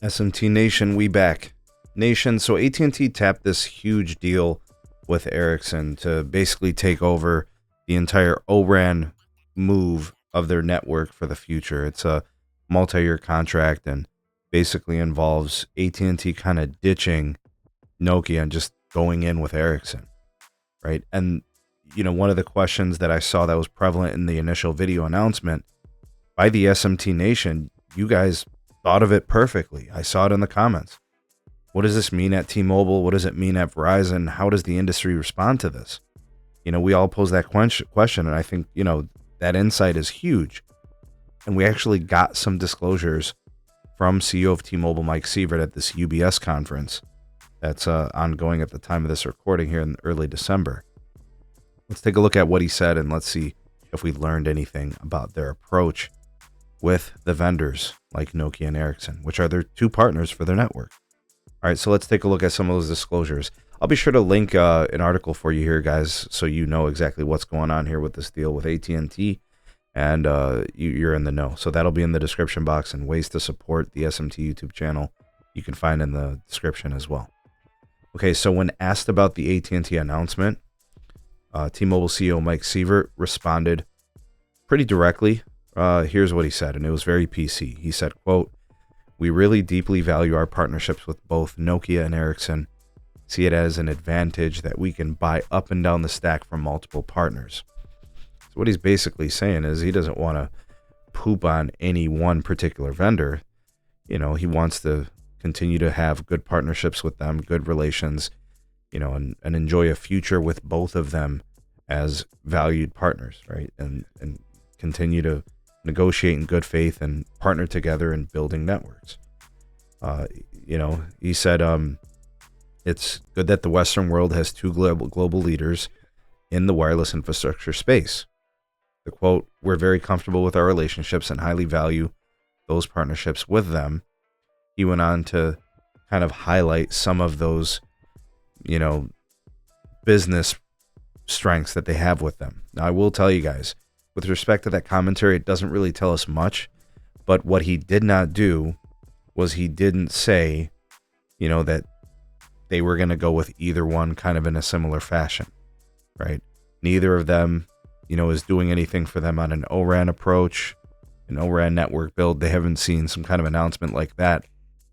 SMT Nation, we back. Nation, so AT&T tapped this huge deal with Ericsson to basically take over the entire O-RAN move of their network for the future. It's a multi-year contract and basically involves AT&T kind of ditching Nokia and just going in with Ericsson, right? And, you know, one of the questions that I saw that was prevalent in the initial video announcement by the SMT Nation, you guys thought of it perfectly. I saw it in the comments. What does this mean at T-Mobile? What does it mean at Verizon? How does the industry respond to this? You know, we all pose that question, and I think, you know, that insight is huge. And we actually got some disclosures from CEO of T-Mobile, Mike Sievert, at this UBS conference that's ongoing at the time of this recording here in early December. Let's take a look at what he said, and let's see if we learned anything about their approach with the vendors like Nokia and Ericsson, which are their two partners for their network. All right, so let's take a look at some of those disclosures. I'll be sure to link an article for you here, guys, so you know exactly what's going on here with this deal with AT&T, and you're in the know. So that'll be in the description box, and ways to support the SMT YouTube channel you can find in the description as well. Okay, so when asked about the AT&T announcement, T-Mobile CEO Mike Sievert responded pretty directly. Here's what he said, and it was very PC. He said, quote, "We really deeply value our partnerships with both Nokia and Ericsson. See it as an advantage that we can buy up and down the stack from multiple partners." So what he's basically saying is he doesn't want to poop on any one particular vendor. You know, he wants to continue to have good partnerships with them, good relations, you know, and enjoy a future with both of them as valued partners, right? And continue to negotiate in good faith and partner together in building networks. You know, he said, it's good that the Western world has two global leaders in the wireless infrastructure space. The quote, "We're very comfortable with our relationships and highly value those partnerships with them." He went on to kind of highlight some of those, you know, business strengths that they have with them. Now, I will tell you guys, with respect to that commentary, it doesn't really tell us much, but what he did not do was he didn't say, you know, that they were going to go with either one kind of in a similar fashion, right? Neither of them, you know, is doing anything for them on an O-RAN approach, an O-RAN network build. They haven't seen some kind of announcement like that.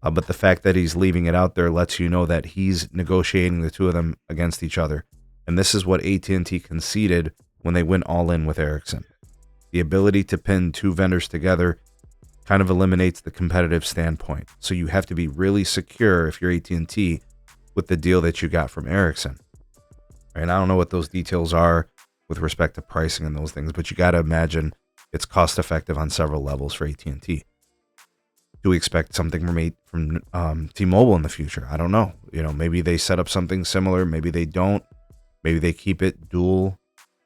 But the fact that he's leaving it out there lets you know that he's negotiating the two of them against each other. And this is what AT&T conceded when they went all in with Ericsson. The ability to pin two vendors together kind of eliminates the competitive standpoint. So you have to be really secure if you're AT&T with the deal that you got from Ericsson. And I don't know what those details are with respect to pricing and those things, but you got to imagine it's cost effective on several levels for AT&T. Do we expect something from T-Mobile in the future? I don't know. You know, maybe they set up something similar. Maybe they don't. Maybe they keep it dual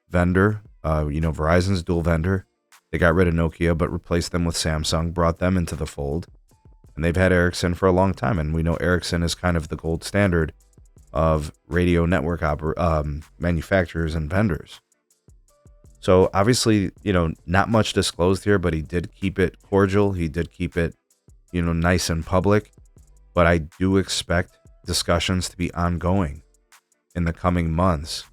vendor. You know, Verizon's dual vendor. They got rid of Nokia, but replaced them with Samsung, brought them into the fold. And they've had Ericsson for a long time. And we know Ericsson is kind of the gold standard of radio network manufacturers and vendors. So obviously, you know, not much disclosed here, but he did keep it cordial. He did keep it, you know, nice and public. But I do expect discussions to be ongoing in the coming months.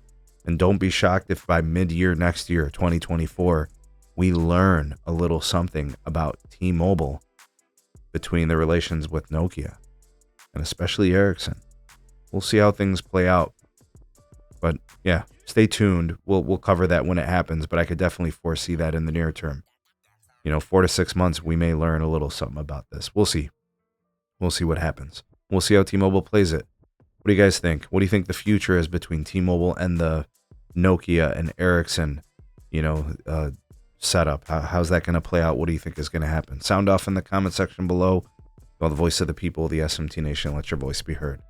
And don't be shocked if by mid-year next year, 2024, we learn a little something about T-Mobile between the relations with Nokia and especially Ericsson. We'll see how things play out. But yeah, stay tuned. We'll cover that when it happens, but I could definitely foresee that in the near term. You know, 4 to 6 months, we may learn a little something about this. We'll see. We'll see what happens. We'll see how T-Mobile plays it. What do you guys think? What do you think the future is between T-Mobile and the Nokia and Ericsson, you know, setup? How's that going to play out? What do you think is going to happen? Sound off in the comment section below. Well, the voice of the people, the SMT Nation, let your voice be heard.